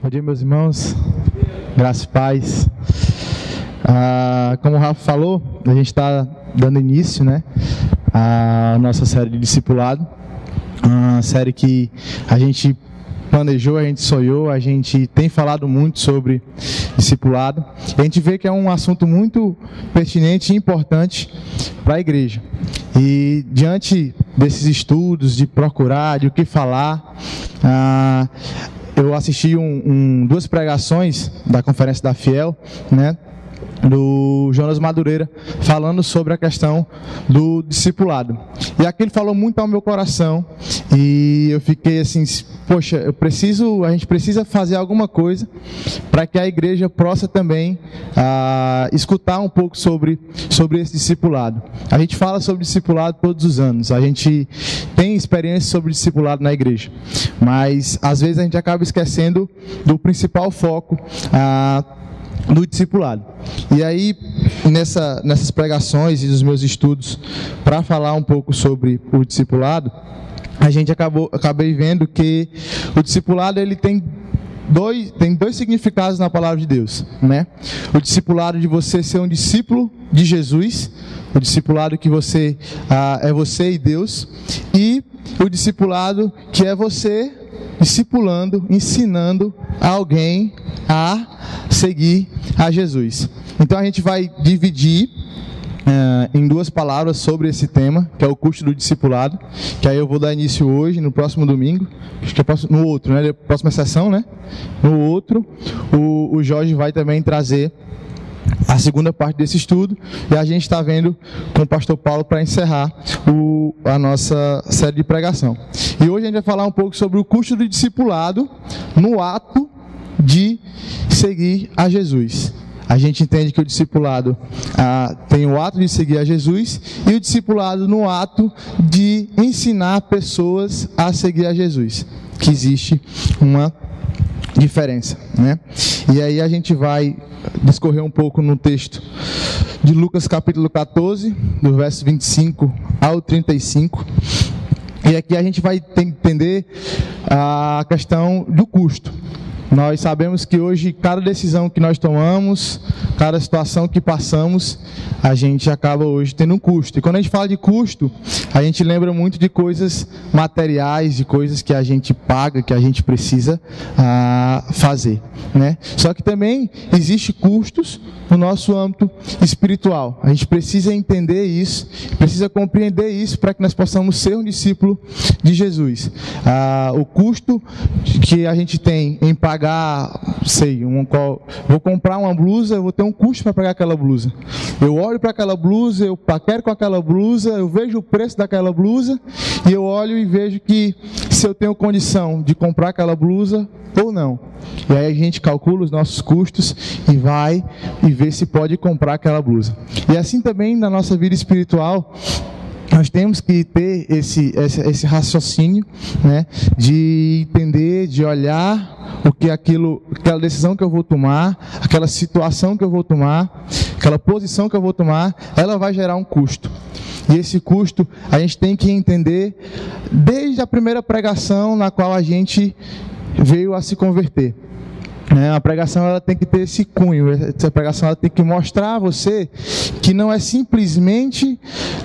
Bom dia, meus irmãos. Graças e paz. Como o Rafa falou, a gente está dando início, à nossa série de discipulado. Uma série que a gente planejou, a gente sonhou, a gente tem falado muito sobre discipulado. A gente vê que é um assunto muito pertinente e importante para a igreja. E diante desses estudos, de procurar, de o que falar, eu assisti duas pregações da Conferência da Fiel, do Jonas Madureira, falando sobre a questão do discipulado. E aquilo falou muito ao meu coração, e eu fiquei assim, poxa, a gente precisa fazer alguma coisa para que a igreja possa também escutar um pouco sobre esse discipulado. A gente fala sobre discipulado todos os anos, a gente tem experiência sobre discipulado na igreja, mas às vezes a gente acaba esquecendo do principal foco do discipulado. E aí, nessas pregações e nos meus estudos para falar um pouco sobre o discipulado, acabei vendo que o discipulado ele tem dois significados na palavra de Deus, O discipulado de você ser um discípulo de Jesus, o discipulado que você é você e Deus, e o discipulado que é você discipulando, ensinando alguém a seguir a Jesus. Então a gente vai dividir em duas palavras sobre esse tema, que é o custo do discipulado, que aí eu vou dar início hoje, no próximo domingo, acho que no outro, próxima sessão, No outro, o Jorge vai também trazer a segunda parte desse estudo, e a gente está vendo com o pastor Paulo para encerrar a nossa série de pregação. E hoje a gente vai falar um pouco sobre o custo do discipulado no ato de seguir a Jesus. A gente entende que o discipulado tem o ato de seguir a Jesus e o discipulado no ato de ensinar pessoas a seguir a Jesus, que existe uma diferença, E aí a gente vai discorrer um pouco no texto de Lucas capítulo 14, do verso 25 ao 35, e aqui a gente vai entender a questão do custo. Nós sabemos que hoje, cada decisão que nós tomamos, cada situação que passamos, a gente acaba hoje tendo um custo. E quando a gente fala de custo, a gente lembra muito de coisas materiais, de coisas que a gente paga, que a gente precisa fazer, Só que também existe custos no nosso âmbito espiritual. A gente precisa entender isso, precisa compreender isso para que nós possamos ser um discípulo de Jesus. O custo que a gente tem em pagar, vou comprar uma blusa, eu vou ter um custo para pagar aquela blusa. Eu olho para aquela blusa, eu paquero com aquela blusa, eu vejo o preço daquela blusa, e eu olho e vejo que se eu tenho condição de comprar aquela blusa ou não. E aí a gente calcula os nossos custos e vai e vê se pode comprar aquela blusa. E assim também na nossa vida espiritual, nós temos que ter esse raciocínio, de entender, de olhar aquela decisão que eu vou tomar, aquela situação que eu vou tomar, aquela posição que eu vou tomar, ela vai gerar um custo. E esse custo a gente tem que entender desde a primeira pregação na qual a gente veio a se converter. A pregação ela tem que ter esse cunho, essa pregação ela tem que mostrar a você que não é simplesmente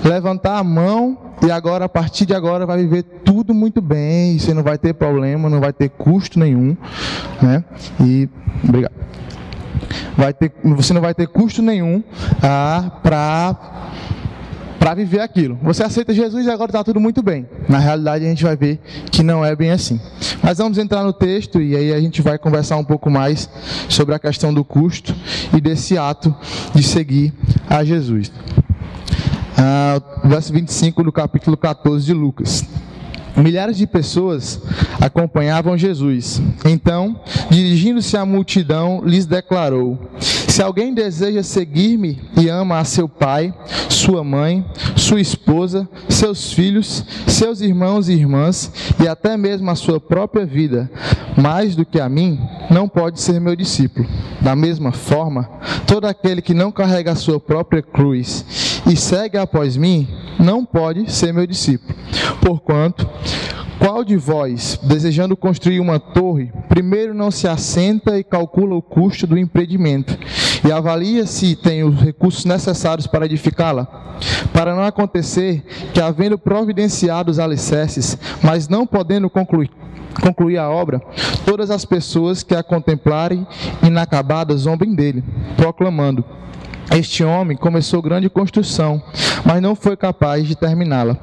levantar a mão e agora, a partir de agora, vai viver tudo muito bem, e você não vai ter problema, não vai ter custo nenhum, E, obrigado. Você não vai ter custo nenhum para viver aquilo. Você aceita Jesus e agora está tudo muito bem. Na realidade, a gente vai ver que não é bem assim. Mas vamos entrar no texto e aí a gente vai conversar um pouco mais sobre a questão do custo e desse ato de seguir a Jesus. Verso 25 do capítulo 14 de Lucas. Milhares de pessoas acompanhavam Jesus. Então, dirigindo-se à multidão, lhes declarou: se alguém deseja seguir-me e ama a seu pai, sua mãe, sua esposa, seus filhos, seus irmãos e irmãs, e até mesmo a sua própria vida, mais do que a mim, não pode ser meu discípulo. Da mesma forma, todo aquele que não carrega a sua própria cruz e segue após mim, não pode ser meu discípulo. Porquanto, Qual de vós, desejando construir uma torre, primeiro não se assenta e calcula o custo do empreendimento, e avalia se tem os recursos necessários para edificá-la? Para não acontecer que, havendo providenciado os alicerces, mas não podendo concluir a obra, todas as pessoas que a contemplarem inacabada zombem dele, proclamando: este homem começou grande construção, mas não foi capaz de terminá-la.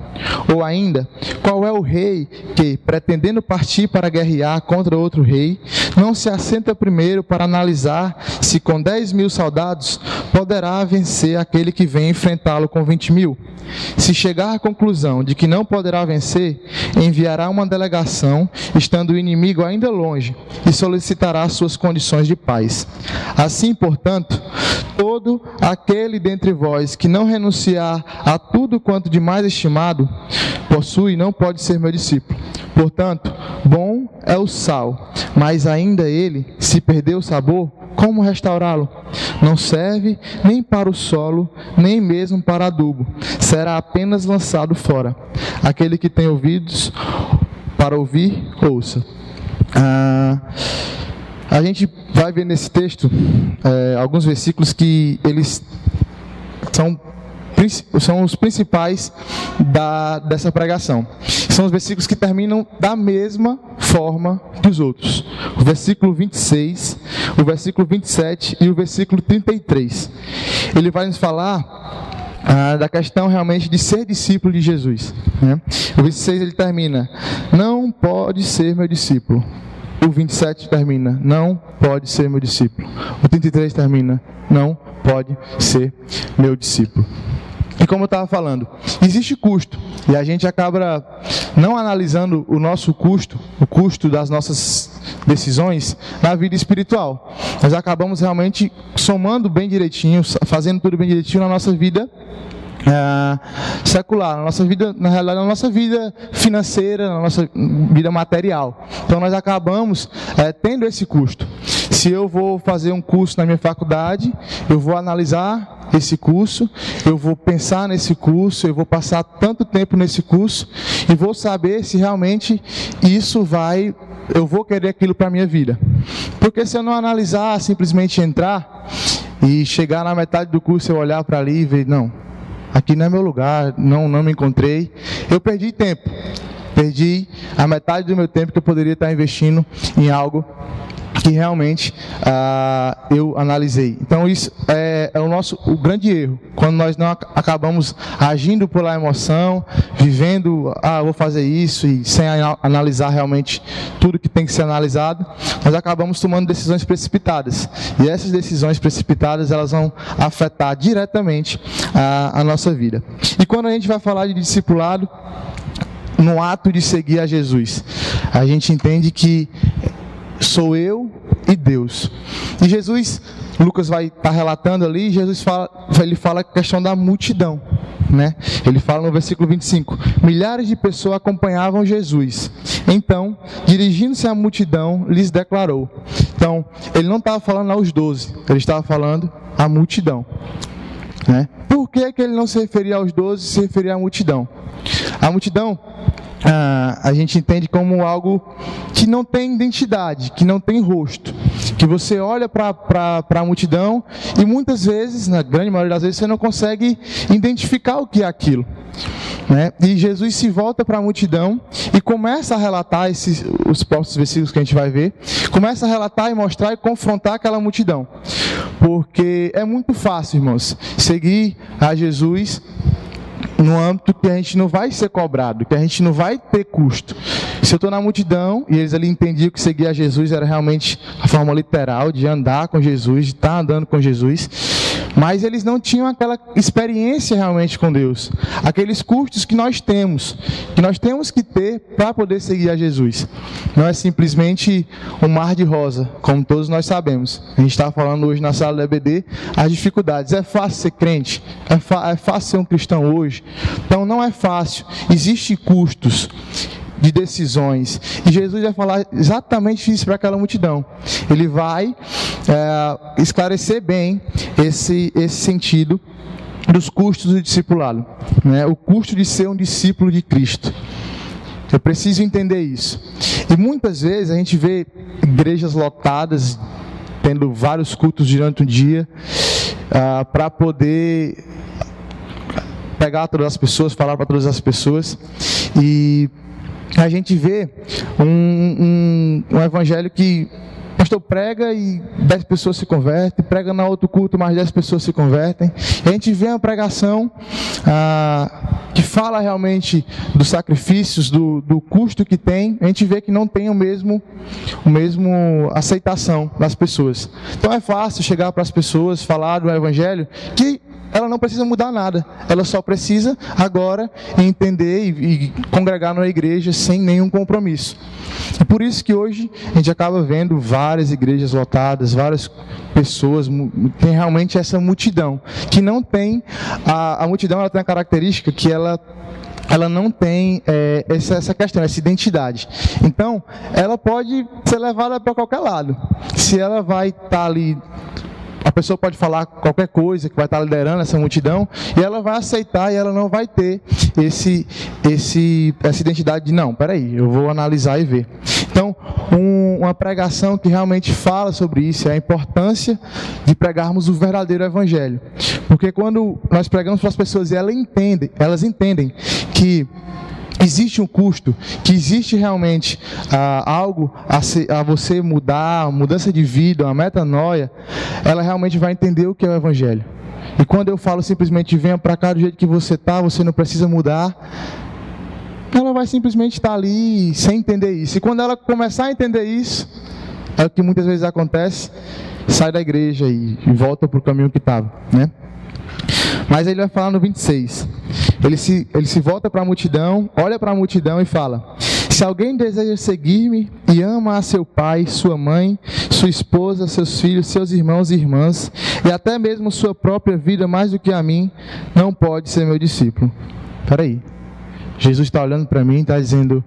Ou ainda, qual é o rei que, pretendendo partir para guerrear contra outro rei, não se assenta primeiro para analisar se com 10.000 soldados poderá vencer aquele que vem enfrentá-lo com 20.000? Se chegar à conclusão de que não poderá vencer, enviará uma delegação, estando o inimigo ainda longe, e solicitará suas condições de paz. Assim, portanto, todo aquele dentre vós que não renunciar a tudo quanto de mais estimado possui, não pode ser meu discípulo. Portanto, bom é o sal, mas ainda ele, se perder o sabor, como restaurá-lo? Não serve nem para o solo, nem mesmo para adubo. Será apenas lançado fora. Aquele que tem ouvidos para ouvir, ouça. A gente vai ver nesse texto alguns versículos que eles são os principais dessa pregação. São os versículos que terminam da mesma forma que os outros. O versículo 26, o versículo 27 e o versículo 33. Ele vai nos falar da questão realmente de ser discípulo de Jesus, né? O 26 ele termina: não pode ser meu discípulo. O 27 termina: não pode ser meu discípulo. O 33 termina: não pode ser meu discípulo. E como eu estava falando, existe custo, e a gente acaba não analisando o nosso custo, o custo das nossas decisões na vida espiritual. Nós acabamos realmente somando bem direitinho, fazendo tudo bem direitinho na nossa vida secular, na nossa vida, na realidade, na nossa vida financeira, na nossa vida material. Então nós acabamos tendo esse custo. Se eu vou fazer um curso na minha faculdade, eu vou analisar esse curso, eu vou pensar nesse curso, eu vou passar tanto tempo nesse curso e vou saber se realmente eu vou querer aquilo para a minha vida. Porque se eu não analisar, simplesmente entrar e chegar na metade do curso, eu olhar para ali e ver, não, aqui não é meu lugar, não me encontrei, eu perdi tempo, perdi a metade do meu tempo que eu poderia estar investindo em algo que realmente eu analisei. Então isso é o grande erro, quando nós não acabamos agindo pela emoção, vivendo, vou fazer isso, e sem analisar realmente tudo que tem que ser analisado, nós acabamos tomando decisões precipitadas, e essas decisões precipitadas, elas vão afetar diretamente a nossa vida. E quando a gente vai falar de discipulado, no ato de seguir a Jesus, a gente entende que sou eu e Deus. E Jesus, Lucas vai estar relatando ali, ele fala a questão da multidão, né? Ele fala no versículo 25: milhares de pessoas acompanhavam Jesus. Então, dirigindo-se à multidão, lhes declarou. Então, ele não estava falando aos 12, ele estava falando à multidão, né? Por que ele não se referia aos 12, se referia à multidão? A multidão, a gente entende como algo que não tem identidade, que não tem rosto, que você olha para a multidão e muitas vezes, na grande maioria das vezes, você não consegue identificar o que é aquilo, né? E Jesus se volta para a multidão e começa a relatar os próximos versículos que a gente vai ver, começa a relatar e mostrar e confrontar aquela multidão, porque é muito fácil, irmãos, seguir a Jesus no âmbito que a gente não vai ser cobrado, que a gente não vai ter custo. Se eu estou na multidão, e eles ali entendiam que seguir a Jesus era realmente a forma literal de andar com Jesus, de estar andando com Jesus, mas eles não tinham aquela experiência realmente com Deus, aqueles custos que nós temos que ter para poder seguir a Jesus. Não é simplesmente um mar de rosa, como todos nós sabemos. A gente está falando hoje na sala do EBD as dificuldades. É fácil ser crente? É fácil ser um cristão hoje? Então não é fácil, existem custos de decisões, e Jesus vai falar exatamente isso para aquela multidão. Ele vai esclarecer bem esse sentido dos custos do discipulado, né? O custo de ser um discípulo de Cristo. Eu preciso entender isso. E muitas vezes a gente vê igrejas lotadas, tendo vários cultos durante o dia, para poder pegar todas as pessoas, falar para todas as pessoas, e a gente vê um evangelho que o pastor prega e 10 pessoas se convertem, prega na outro culto, mais 10 pessoas se convertem. E a gente vê uma pregação que fala realmente dos sacrifícios, do custo que tem. A gente vê que não tem o mesmo aceitação das pessoas. Então é fácil chegar para as pessoas, falar do evangelho que ela não precisa mudar nada, ela só precisa agora entender e congregar na igreja sem nenhum compromisso. E por isso que hoje a gente acaba vendo várias igrejas lotadas, várias pessoas, tem realmente essa multidão, que não tem, a multidão ela tem a característica que ela não tem essa questão, essa identidade. Então, ela pode ser levada para qualquer lado. Se ela vai estar ali, a pessoa pode falar qualquer coisa que vai estar liderando essa multidão, e ela vai aceitar, e ela não vai ter essa identidade de, não, peraí, eu vou analisar e ver. Então, uma pregação que realmente fala sobre isso é a importância de pregarmos o verdadeiro evangelho. Porque quando nós pregamos para as pessoas e elas entendem que existe um custo, que existe realmente algo a você mudar, mudança de vida, uma metanoia, ela realmente vai entender o que é o evangelho. E quando eu falo simplesmente venha para cá do jeito que você está, você não precisa mudar, ela vai simplesmente estar ali sem entender isso. E quando ela começar a entender isso, é o que muitas vezes acontece, sai da igreja e volta para o caminho que estava, né? Mas ele vai falar no 26. Ele se volta para a multidão, olha para a multidão e fala: se alguém deseja seguir-me e ama a seu pai, sua mãe, sua esposa, seus filhos, seus irmãos e irmãs, e até mesmo sua própria vida mais do que a mim, não pode ser meu discípulo. Espera aí. Jesus está olhando para mim e está dizendo: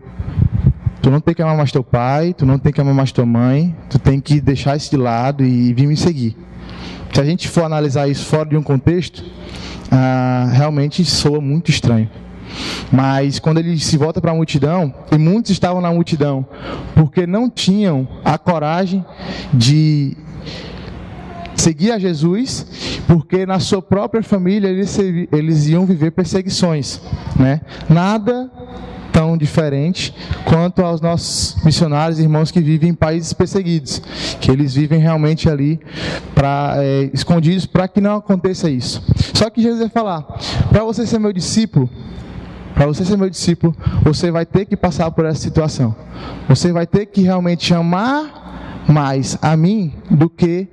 tu não tem que amar mais teu pai, tu não tem que amar mais tua mãe, tu tem que deixar isso de lado e vir me seguir. Se a gente for analisar isso fora de um contexto, realmente soa muito estranho. Mas quando ele se volta para a multidão, e muitos estavam na multidão porque não tinham a coragem de seguir a Jesus, porque na sua própria família eles iam viver perseguições, né? Nada tão diferente quanto aos nossos missionários, irmãos que vivem em países perseguidos, que eles vivem realmente ali escondidos para que não aconteça isso. Só que Jesus vai falar: para você ser meu discípulo, você vai ter que passar por essa situação. Você vai ter que realmente amar mais a mim do que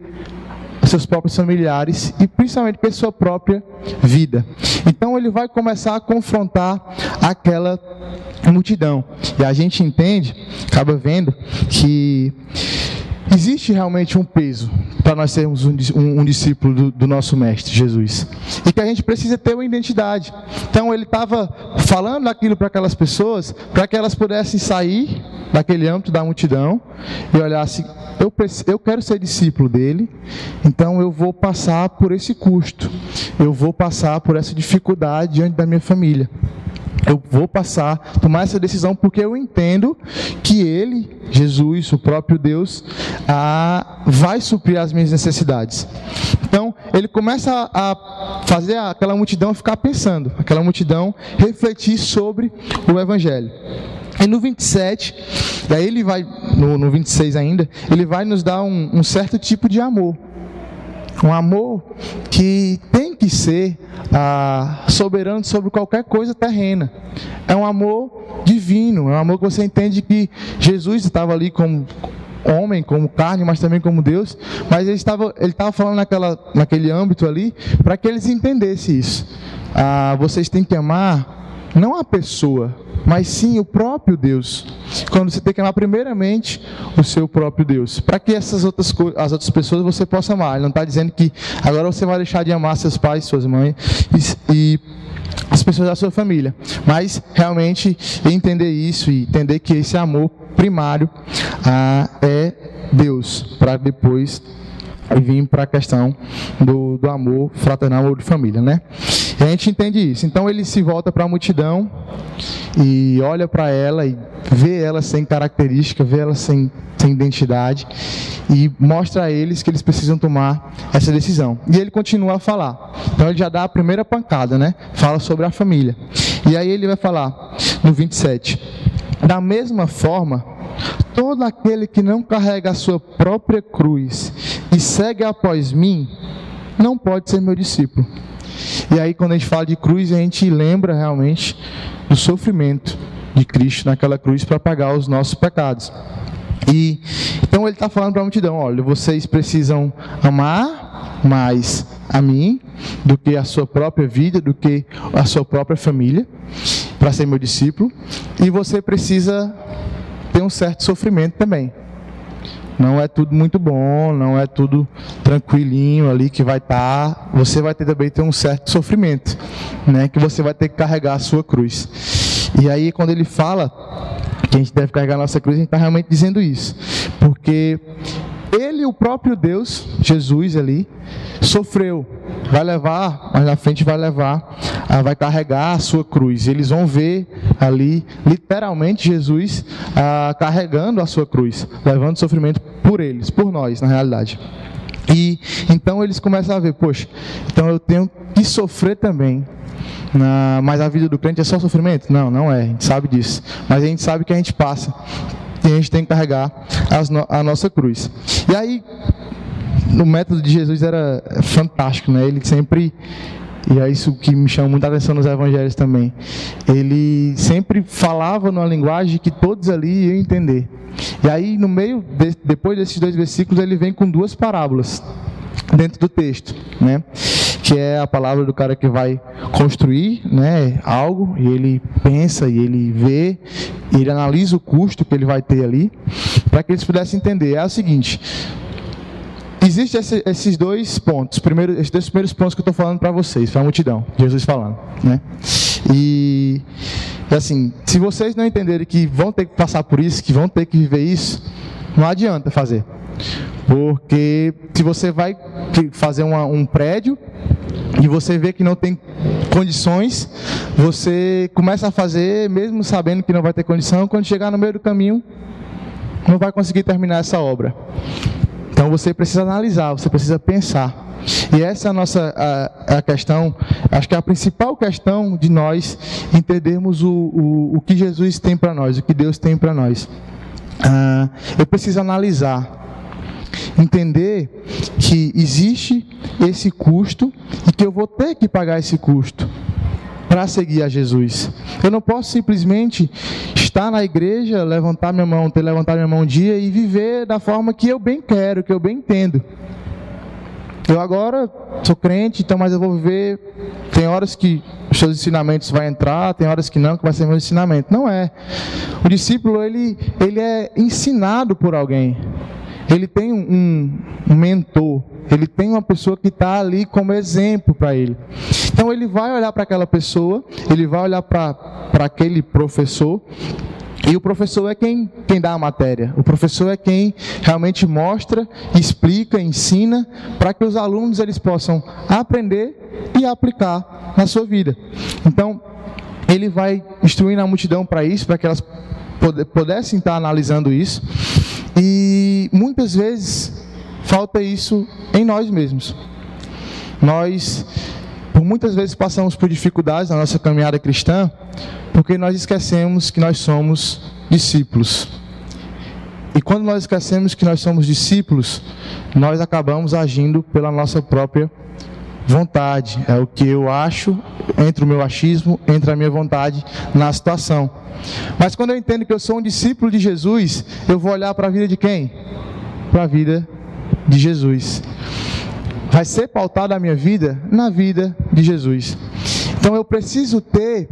seus próprios familiares e principalmente pela sua própria vida. Então ele vai começar a confrontar aquela multidão. E a gente entende, acaba vendo que existe realmente um peso para nós sermos um discípulo do nosso Mestre, Jesus. E que a gente precisa ter uma identidade. Então ele estava falando aquilo para aquelas pessoas, para que elas pudessem sair daquele âmbito da multidão e olhar assim: eu quero ser discípulo dele, então eu vou passar por esse custo, eu vou passar por essa dificuldade diante da minha família. Eu vou tomar essa decisão porque eu entendo que Ele, Jesus, o próprio Deus, vai suprir as minhas necessidades. Então, ele começa a fazer aquela multidão ficar pensando, aquela multidão refletir sobre o Evangelho. E no 27, daí ele vai, no 26 ainda, ele vai nos dar um certo tipo de amor. Um amor que tem que ser soberano sobre qualquer coisa terrena. É um amor divino, é um amor que você entende que Jesus estava ali como homem, como carne, mas também como Deus, mas ele estava falando naquele âmbito ali, para que eles entendessem isso. Vocês têm que amar não a pessoa, mas sim o próprio Deus. Quando você tem que amar primeiramente o seu próprio Deus, para que as outras pessoas você possa amar. Ele não está dizendo que agora você vai deixar de amar seus pais, suas mães e as pessoas da sua família, mas realmente entender isso e entender que esse amor primário é Deus, para depois vir para a questão do amor fraternal ou de família, né? E a gente entende isso. Então ele se volta para a multidão e olha para ela e vê ela sem característica, vê ela sem identidade e mostra a eles que eles precisam tomar essa decisão. E ele continua a falar. Então ele já dá a primeira pancada, né? Fala sobre a família. E aí ele vai falar no 27. Da mesma forma, todo aquele que não carrega a sua própria cruz e segue após mim, não pode ser meu discípulo. E aí quando a gente fala de cruz, a gente lembra realmente do sofrimento de Cristo naquela cruz para pagar os nossos pecados. E então ele está falando para a multidão: olha, vocês precisam amar mais a mim do que a sua própria vida, do que a sua própria família, para ser meu discípulo. E você precisa ter um certo sofrimento também. Não é tudo muito bom, não é tudo tranquilinho ali que vai estar. Você vai também ter um certo sofrimento, né? Que você vai ter que carregar a sua cruz. E aí quando ele fala que a gente deve carregar a nossa cruz, a gente está realmente dizendo isso. Porque ele, o próprio Deus, Jesus ali, sofreu. Vai levar, mais na frente vai carregar a sua cruz. Eles vão ver ali, literalmente, Jesus carregando a sua cruz, levando sofrimento por eles, por nós, na realidade. E então eles começam a ver, poxa, então eu tenho que sofrer também. Mas a vida do crente é só sofrimento? Não, não é, a gente sabe disso. Mas a gente sabe que a gente passa e a gente tem que carregar a nossa cruz. E aí, o método de Jesus era fantástico, né? Ele sempre, e é isso que me chama muita atenção nos evangelhos também, ele sempre falava numa linguagem que todos ali iam entender. E aí, no meio, depois desses 2 versículos, ele vem com 2 parábolas dentro do texto, né? Que é a palavra do cara que vai construir, né, algo, e ele pensa, e ele vê, e ele analisa o custo que ele vai ter ali, para que eles pudessem entender. É o seguinte: existem esses 2 pontos, esses 2 primeiros pontos que eu estou falando para vocês, para a multidão, Jesus falando, né? E assim, se vocês não entenderem que vão ter que passar por isso, que vão ter que viver isso, não adianta fazer. Porque se você vai fazer um prédio e você vê que não tem condições, você começa a fazer mesmo sabendo que não vai ter condição, quando chegar no meio do caminho não vai conseguir terminar essa obra. Então você precisa analisar, você precisa pensar. E essa é a questão, acho que é a principal questão de nós entendermos o que Jesus tem para nós, o que Deus tem para nós. Eu preciso analisar, entender que existe esse custo e que eu vou ter que pagar esse custo para seguir a Jesus. Eu não posso simplesmente estar na igreja, levantar minha mão um dia e viver da forma que eu bem quero, que eu bem entendo. Eu agora sou crente, então, mas eu vou viver. Tem horas que os seus ensinamentos vão entrar, tem horas que não, que vai ser meu ensinamento. Não é. O discípulo, ele é ensinado por alguém. Ele tem um mentor, ele tem uma pessoa que está ali como exemplo para ele. Então ele vai olhar para aquela pessoa, ele vai olhar para aquele professor, e o professor é quem dá a matéria. O professor é quem realmente mostra, explica, ensina, para que os alunos eles possam aprender e aplicar na sua vida. Então, ele vai instruindo a multidão para isso, para que elas pudessem estar analisando isso. E muitas vezes falta isso em nós mesmos. Nós, por muitas vezes, passamos por dificuldades na nossa caminhada cristã, porque nós esquecemos que nós somos discípulos. E quando nós esquecemos que nós somos discípulos, nós acabamos agindo pela nossa própria vontade. É o que eu acho, entre o meu achismo, entre a minha vontade na situação. Mas quando eu entendo que eu sou um discípulo de Jesus, eu vou olhar para a vida de quem? Para a vida de Jesus. Vai ser pautada a minha vida na vida de Jesus. Então eu preciso ter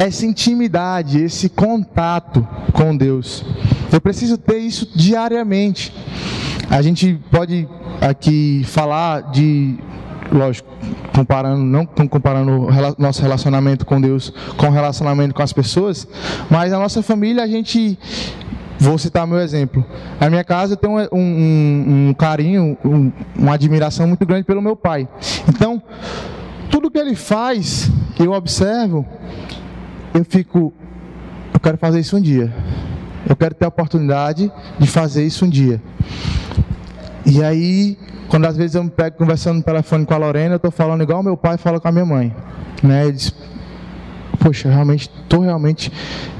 essa intimidade, esse contato com Deus. Eu preciso ter isso diariamente. A gente pode aqui falar de, lógico, não comparando nosso relacionamento com Deus com o relacionamento com as pessoas, mas a nossa família, vou citar meu exemplo. Na minha casa eu tenho um carinho, uma admiração muito grande pelo meu pai. Então, tudo que ele faz, eu observo, eu quero fazer isso um dia. Eu quero ter a oportunidade de fazer isso um dia. E aí, quando às vezes eu me pego conversando no telefone com a Lorena, eu estou falando igual meu pai fala com a minha mãe, né? Ele diz, poxa, estou realmente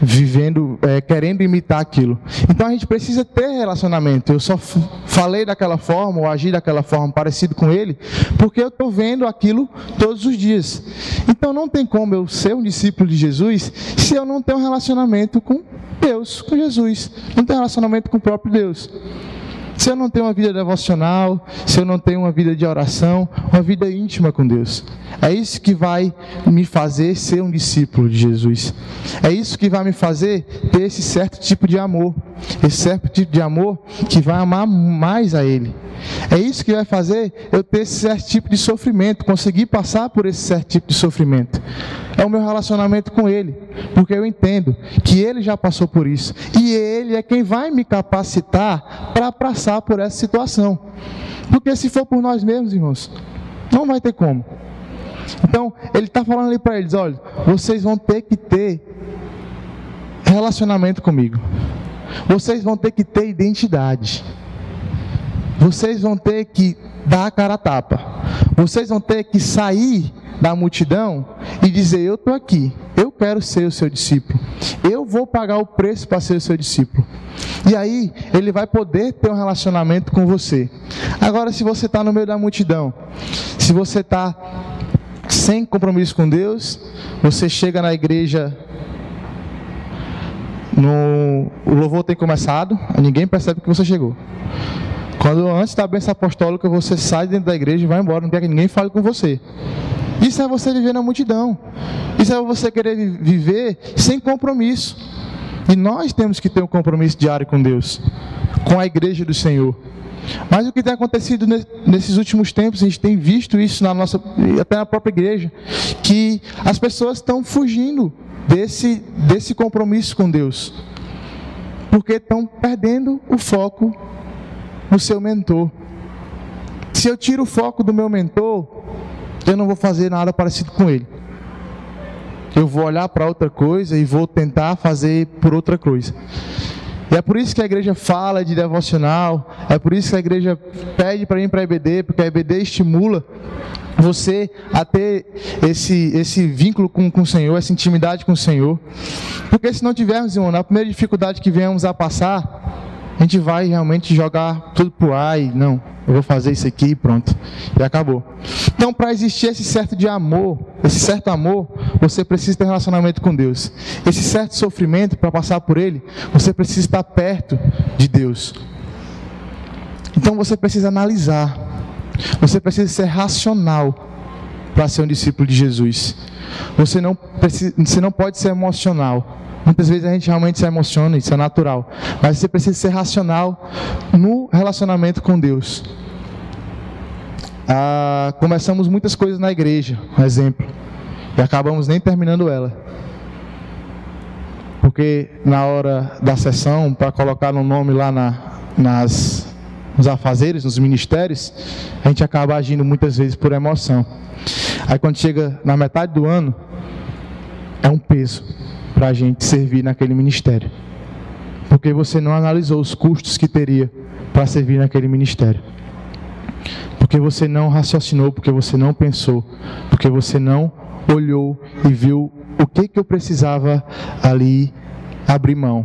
vivendo, querendo imitar aquilo. Então a gente precisa ter relacionamento. Eu só falei daquela forma, ou agi daquela forma parecido com ele, porque eu estou vendo aquilo todos os dias. Então não tem como eu ser um discípulo de Jesus se eu não tenho um relacionamento com Deus, com Jesus. Não tenho relacionamento com o próprio Deus. Se eu não tenho uma vida devocional, se eu não tenho uma vida de oração, uma vida íntima com Deus. É isso que vai me fazer ser um discípulo de Jesus. É isso que vai me fazer ter esse certo tipo de amor. Esse certo tipo de amor que vai amar mais a Ele. É isso que vai fazer eu ter esse certo tipo de sofrimento, conseguir passar por esse certo tipo de sofrimento. É o meu relacionamento com Ele, porque eu entendo que Ele já passou por isso, e Ele é quem vai me capacitar para passar por essa situação. Porque se for por nós mesmos, irmãos, não vai ter como. Então, Ele está falando ali para eles, olha, vocês vão ter que ter relacionamento comigo. Vocês vão ter que ter identidade. Vocês vão ter que dar a cara a tapa. Vocês vão ter que sair da multidão e dizer, eu estou aqui, eu quero ser o seu discípulo. Eu vou pagar o preço para ser o seu discípulo. E aí, ele vai poder ter um relacionamento com você. Agora, se você está no meio da multidão, se você está sem compromisso com Deus, você chega na igreja, o louvor tem começado, ninguém percebe que você chegou. Quando antes da bênção apostólica, você sai dentro da igreja e vai embora, não quer que ninguém fale com você. Isso é você viver na multidão. Isso é você querer viver sem compromisso. E nós temos que ter um compromisso diário com Deus, com a igreja do Senhor. Mas o que tem acontecido nesses últimos tempos, a gente tem visto isso até na própria igreja, que as pessoas estão fugindo desse compromisso com Deus, porque estão perdendo o foco no seu mentor. Se eu tiro o foco do meu mentor, eu não vou fazer nada parecido com ele. Eu vou olhar para outra coisa e vou tentar fazer por outra coisa. E é por isso que a igreja fala de devocional, é por isso que a igreja pede para ir para a EBD, porque a EBD estimula você a ter esse vínculo com o Senhor, essa intimidade com o Senhor. Porque se não tivermos, irmão, na primeira dificuldade que viemos a passar, a gente vai realmente jogar tudo pro ar e não, eu vou fazer isso aqui e pronto, e acabou. Então, para existir esse certo amor, você precisa ter relacionamento com Deus. Esse certo sofrimento, para passar por ele, você precisa estar perto de Deus. Então você precisa analisar, você precisa ser racional para ser um discípulo de Jesus. Você não pode ser emocional. Muitas vezes a gente realmente se emociona, isso é natural. Mas você precisa ser racional no relacionamento com Deus. Começamos muitas coisas na igreja, por exemplo, e acabamos nem terminando ela. Porque na hora da sessão, para colocar no nome lá nos afazeres, nos ministérios, a gente acaba agindo muitas vezes por emoção. Aí quando chega na metade do ano, é um peso para a gente servir naquele ministério, porque você não analisou os custos que teria para servir naquele ministério, porque você não raciocinou, porque você não pensou, porque você não olhou e viu o que eu precisava ali abrir mão.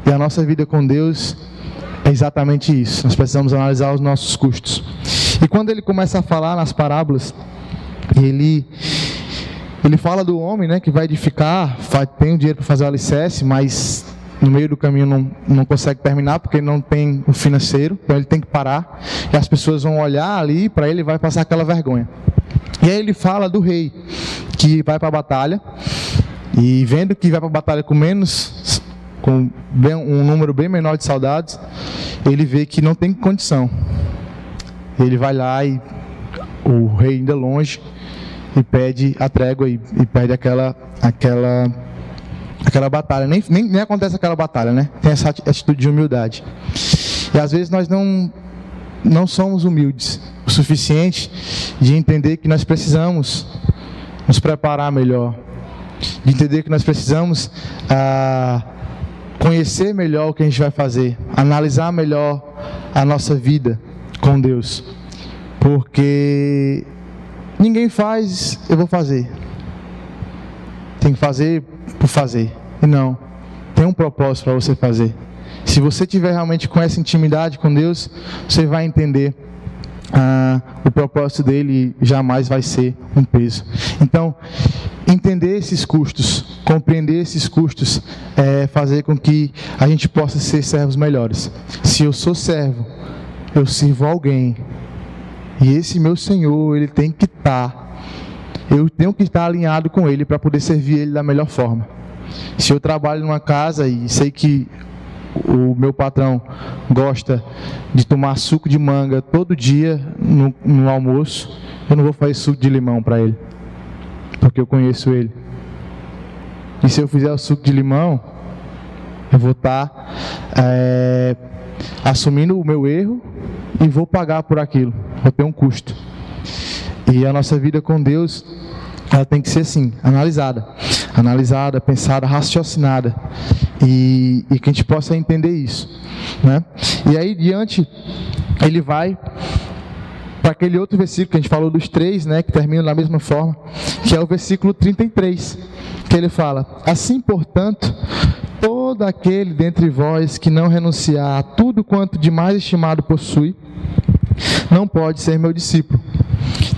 E a nossa vida com Deus é exatamente isso. Nós precisamos analisar os nossos custos. E quando ele começa a falar nas parábolas, ele fala do homem, né, que vai edificar, tem o dinheiro para fazer o alicerce, mas no meio do caminho não consegue terminar porque não tem o financeiro, então ele tem que parar, e as pessoas vão olhar ali e para ele vai passar aquela vergonha. E aí ele fala do rei que vai para a batalha, e vendo que vai para a batalha com um número bem menor de soldados, ele vê que não tem condição. Ele vai lá e o rei ainda longe e pede a trégua e pede aquela batalha. Nem acontece aquela batalha, né? Tem essa atitude de humildade. E às vezes nós não somos humildes o suficiente de entender que nós precisamos nos preparar melhor. de entender que nós precisamos conhecer melhor o que a gente vai fazer, analisar melhor a nossa vida com Deus, porque ninguém faz, eu vou fazer, tem que fazer por fazer, e não, tem um propósito para você fazer. Se você tiver realmente com essa intimidade com Deus, você vai entender o propósito dele jamais vai ser um peso. Então, entender esses custos, compreender esses custos, fazer com que a gente possa ser servos melhores. Se eu sou servo, eu sirvo alguém, e esse meu Senhor, ele tem que eu tenho que estar alinhado com ele para poder servir ele da melhor forma. Se eu trabalho numa casa e sei que o meu patrão gosta de tomar suco de manga todo dia no almoço, eu não vou fazer suco de limão para ele, porque eu conheço ele. E se eu fizer o suco de limão, eu vou estar assumindo o meu erro e vou pagar por aquilo, vou ter um custo. E a nossa vida com Deus, ela tem que ser assim, analisada, pensada, raciocinada, e que a gente possa entender isso, né? E aí diante, ele vai para aquele outro versículo que a gente falou dos 3, né, que termina da mesma forma, que é o versículo 33, que ele fala: assim, portanto, todo aquele dentre vós que não renunciar a tudo quanto de mais estimado possui, não pode ser meu discípulo.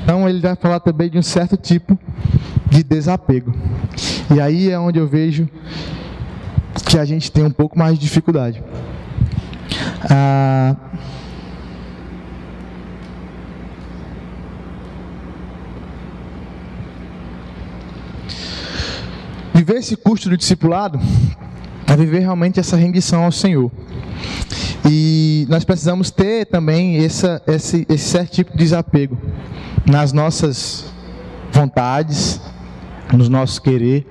Então ele vai falar também de um certo tipo de desapego. E aí é onde eu vejo que a gente tem um pouco mais de dificuldade. Viver esse custo do discipulado é viver realmente essa rendição ao Senhor. E nós precisamos ter também esse certo tipo de desapego nas nossas vontades, nos nossos querer,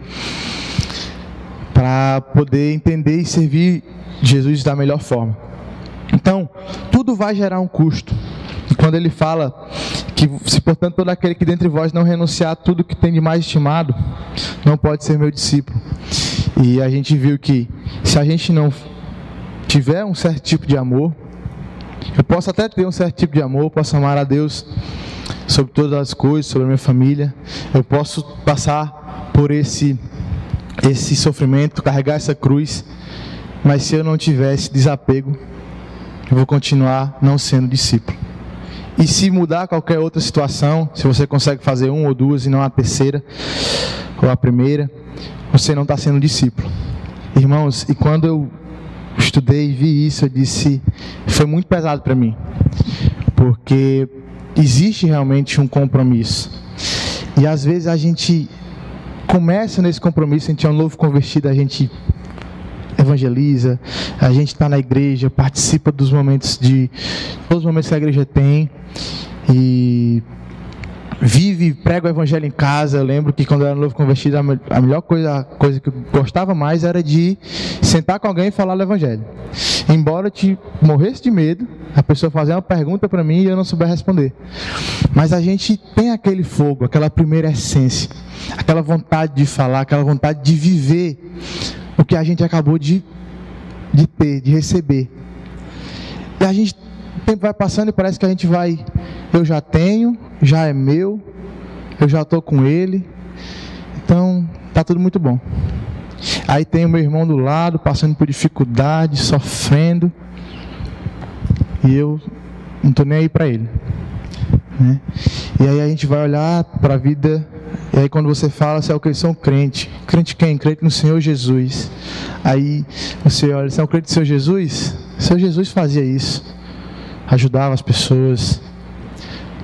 para poder entender e servir Jesus da melhor forma. Então, tudo vai gerar um custo. E quando ele fala que, se portanto todo aquele que dentre vós não renunciar a tudo que tem de mais estimado, não pode ser meu discípulo. E a gente viu que se a gente não tiver um certo tipo de amor, eu posso até ter um certo tipo de amor, posso amar a Deus sobre todas as coisas, sobre a minha família, eu posso passar por esse sofrimento, carregar essa cruz, mas se eu não tiver esse desapego, eu vou continuar não sendo discípulo. E se mudar qualquer outra situação, se você consegue fazer 1 ou 2 e não a terceira ou a primeira, você não está sendo discípulo. Irmãos, e quando eu estudei e vi isso, eu disse, foi muito pesado para mim, porque existe realmente um compromisso, e às vezes a gente começa nesse compromisso, a gente é um novo convertido, a gente evangeliza, a gente está na igreja, participa dos momentos todos os momentos que a igreja tem, e vive, prega o evangelho em casa. Eu lembro que quando eu era novo convertido, a melhor coisa que eu gostava mais era de sentar com alguém e falar do evangelho. Embora eu morresse de medo, a pessoa fazer uma pergunta para mim e eu não souber responder. Mas a gente tem aquele fogo, aquela primeira essência, aquela vontade de falar, aquela vontade de viver o que a gente acabou de ter, de receber. E o tempo vai passando e parece que a gente vai, eu já tenho, já é meu, eu já estou com ele, então está tudo muito bom. Aí tem o meu irmão do lado, passando por dificuldade, sofrendo, e eu não estou nem aí para ele, né? E aí a gente vai olhar para a vida, e aí quando você fala, você é o que? São crente. Crente quem? Crente no Senhor Jesus. Aí você olha, você é um crente do Senhor Jesus? O Senhor Jesus fazia isso, ajudava as pessoas,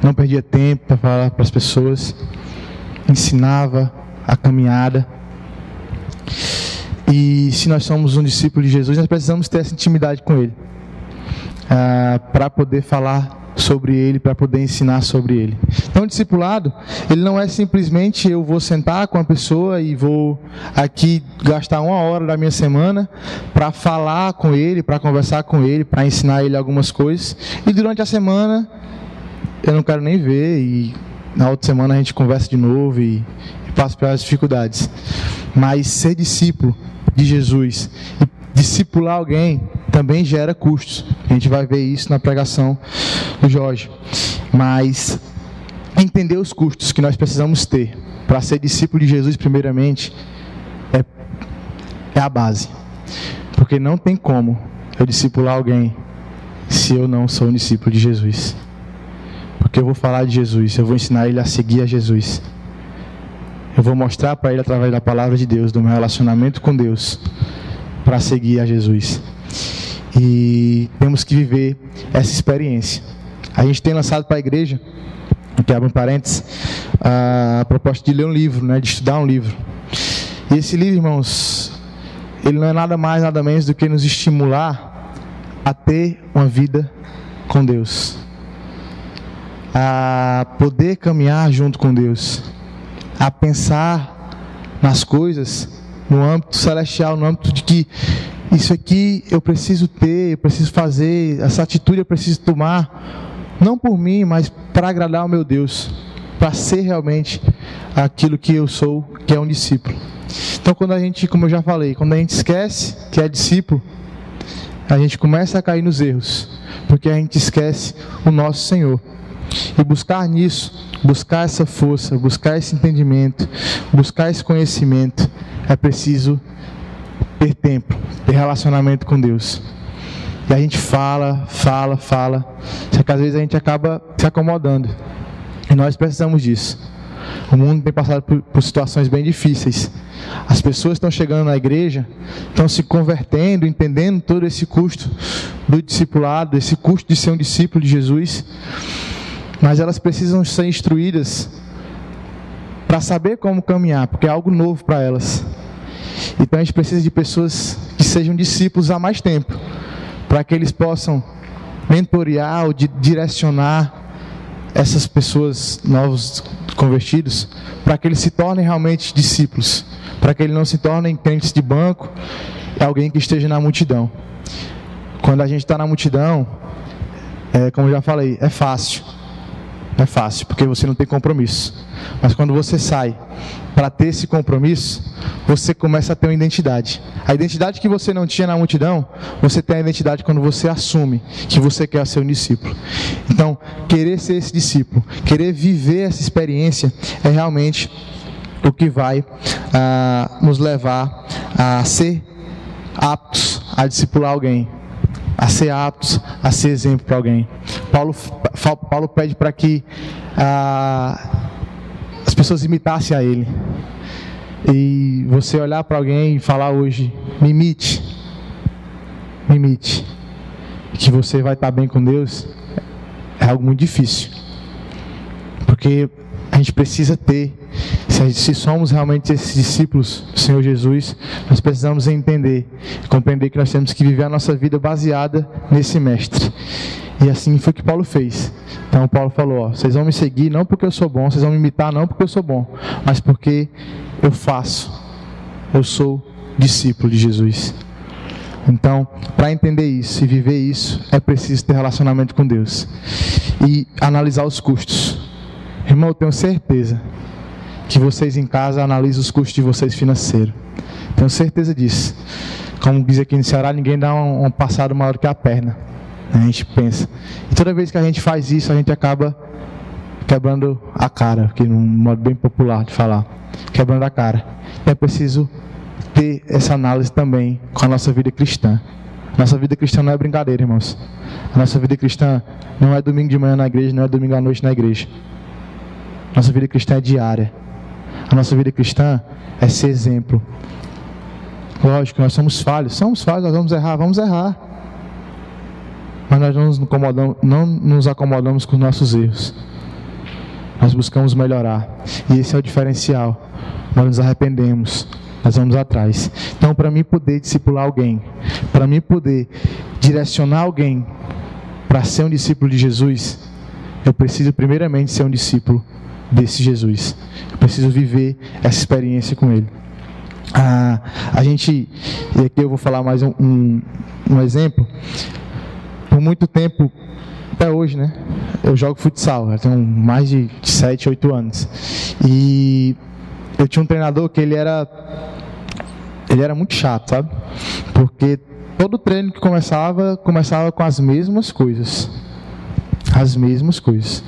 não perdia tempo para falar para as pessoas, ensinava a caminhada. E se nós somos um discípulo de Jesus, nós precisamos ter essa intimidade com Ele, para poder falar sobre Ele, para poder ensinar sobre Ele. Então o discipulado, ele não é simplesmente eu vou sentar com a pessoa e vou aqui gastar 1 hora da minha semana para falar com ele, para conversar com ele, para ensinar ele algumas coisas, e durante a semana eu não quero nem ver, e na outra semana a gente conversa de novo e passa pelas dificuldades. Mas ser discípulo de Jesus e discipular alguém também gera custos. A gente vai ver isso na pregação do Jorge. Mas entender os custos que nós precisamos ter para ser discípulo de Jesus, primeiramente, é a base. Porque não tem como eu discipular alguém se eu não sou um discípulo de Jesus. Porque eu vou falar de Jesus, eu vou ensinar ele a seguir a Jesus. Eu vou mostrar para ele através da palavra de Deus, do meu relacionamento com Deus, para seguir a Jesus. E temos que viver essa experiência. A gente tem lançado para a igreja, que abre um parênteses, a proposta de ler um livro, né, de estudar um livro. E esse livro, irmãos, ele não é nada mais, nada menos do que nos estimular a ter uma vida com Deus, a poder caminhar junto com Deus, a pensar nas coisas no âmbito celestial, no âmbito de que isso aqui eu preciso ter, eu preciso fazer, essa atitude eu preciso tomar, não por mim, mas para agradar ao meu Deus, para ser realmente aquilo que eu sou, que é um discípulo. Então, quando a gente, como eu já falei, quando a gente esquece que é discípulo, a gente começa a cair nos erros, porque a gente esquece o nosso Senhor. E buscar nisso, buscar essa força, buscar esse entendimento, buscar esse conhecimento, é preciso ter tempo, ter relacionamento com Deus. E a gente fala, só que às vezes a gente acaba se acomodando. E nós precisamos disso. O mundo tem passado por situações bem difíceis. As pessoas estão chegando na igreja, estão se convertendo, entendendo todo esse custo do discipulado, esse custo de ser um discípulo de Jesus. Mas elas precisam ser instruídas para saber como caminhar, porque é algo novo para elas. Então a gente precisa de pessoas que sejam discípulos há mais tempo, para que eles possam mentorear ou direcionar essas pessoas, novos convertidos, para que eles se tornem realmente discípulos, para que eles não se tornem crentes de banco, alguém que esteja na multidão. Quando a gente está na multidão, como eu já falei, é fácil, porque você não tem compromisso. Mas quando você sai para ter esse compromisso, você começa a ter uma identidade. A identidade que você não tinha na multidão, você tem a identidade quando você assume que você quer ser um discípulo. Então, querer ser esse discípulo, querer viver essa experiência, é realmente o que vai nos levar a ser aptos a discipular alguém, a ser aptos a ser exemplo para alguém. Paulo pede para que as pessoas imitassem a ele. E você olhar para alguém e falar hoje, me imite, que você vai estar bem com Deus, é algo muito difícil. Porque a gente precisa ter, se somos realmente esses discípulos do Senhor Jesus, nós precisamos entender, compreender que nós temos que viver a nossa vida baseada nesse mestre. E assim foi o que Paulo fez. Então Paulo falou, vocês vão me seguir não porque eu sou bom, vocês vão me imitar não porque eu sou bom, mas porque eu sou discípulo de Jesus. Então, para entender isso e viver isso, é preciso ter relacionamento com Deus e analisar os custos. Irmão, eu tenho certeza que vocês em casa analisam os custos de vocês financeiros. Tenho certeza disso. Como diz aqui no Ceará, ninguém dá um passado maior que a perna. A gente pensa. E toda vez que a gente faz isso, a gente acaba quebrando a cara, que num modo bem popular de falar, quebrando a cara. E é preciso ter essa análise também com a nossa vida cristã. Nossa vida cristã não é brincadeira, irmãos. A nossa vida cristã não é domingo de manhã na igreja, não é domingo à noite na igreja. Nossa vida cristã é diária. A nossa vida cristã é ser exemplo. Lógico, nós somos falhos, nós vamos errar. Mas nós não nos acomodamos com os nossos erros. Nós buscamos melhorar. E esse é o diferencial. Nós nos arrependemos. Nós vamos atrás. Então, para mim poder discipular alguém, para mim poder direcionar alguém para ser um discípulo de Jesus, eu preciso primeiramente ser um discípulo desse Jesus. Eu preciso viver essa experiência com Ele. E aqui eu vou falar mais um exemplo. Por muito tempo, até hoje, né? Eu jogo futsal, eu tenho mais de 7, 8 anos. E eu tinha um treinador que ele era ele era muito chato, sabe? Porque todo treino que começava com as mesmas coisas. As mesmas coisas.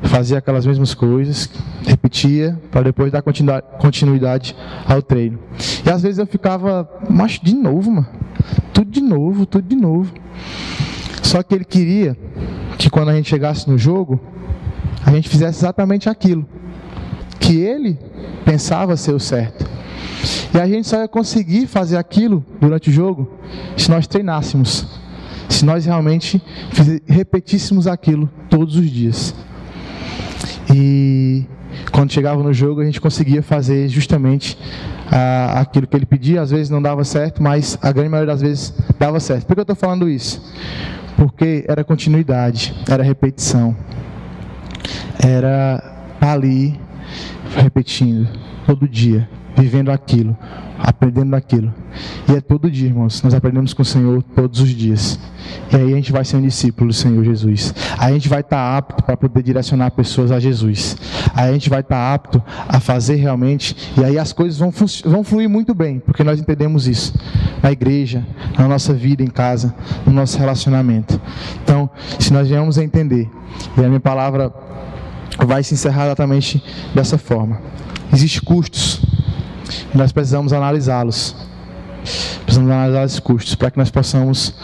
Fazia aquelas mesmas coisas, repetia, para depois dar continuidade ao treino. E às vezes eu ficava, mas de novo, mano. Tudo de novo. Só que ele queria que quando a gente chegasse no jogo, a gente fizesse exatamente aquilo que ele pensava ser o certo. E a gente só ia conseguir fazer aquilo durante o jogo se nós treinássemos, se nós realmente repetíssemos aquilo todos os dias. E quando chegava no jogo, a gente conseguia fazer justamente aquilo que ele pedia. Às vezes não dava certo, mas a grande maioria das vezes dava certo. Por que eu estou falando isso? Porque era continuidade, era repetição, era ali repetindo todo dia, vivendo aquilo, aprendendo aquilo. E é todo dia, irmãos, nós aprendemos com o Senhor todos os dias. E aí a gente vai ser um discípulo do Senhor Jesus. Aí a gente vai estar apto para poder direcionar pessoas a Jesus. Aí a gente vai estar apto a fazer realmente. E aí as coisas vão fluir muito bem, porque nós entendemos isso na igreja, na nossa vida em casa, no nosso relacionamento. Então, se nós viemos a entender, e a minha palavra vai se encerrar exatamente dessa forma. Existem custos, e nós precisamos analisá-los. Precisamos analisar esses custos para que nós possamos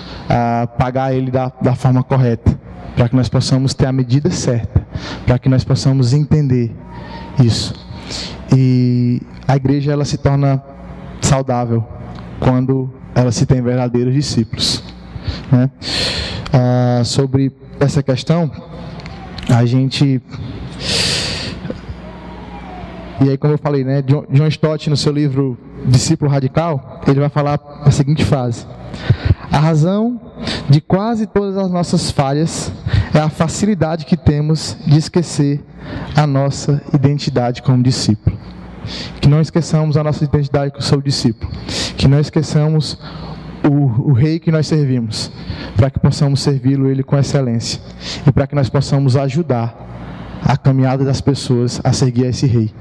pagar ele da forma correta, para que nós possamos ter a medida certa, para que nós possamos entender isso. E a igreja, ela se torna saudável quando ela se tem verdadeiros discípulos, né? Sobre essa questão, a gente... E aí, como eu falei, né, John Stott, no seu livro Discípulo Radical, ele vai falar a seguinte frase: a razão de quase todas as nossas falhas é a facilidade que temos de esquecer a nossa identidade como discípulo. Que não esqueçamos a nossa identidade como discípulo. Que não esqueçamos o rei que nós servimos, para que possamos servi-lo ele com excelência. E para que nós possamos ajudar a caminhada das pessoas a seguir esse rei.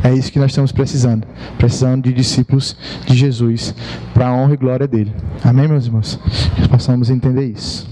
É isso que nós estamos precisando de discípulos de Jesus, para a honra e glória dele. Amém, meus irmãos? Que possamos entender isso.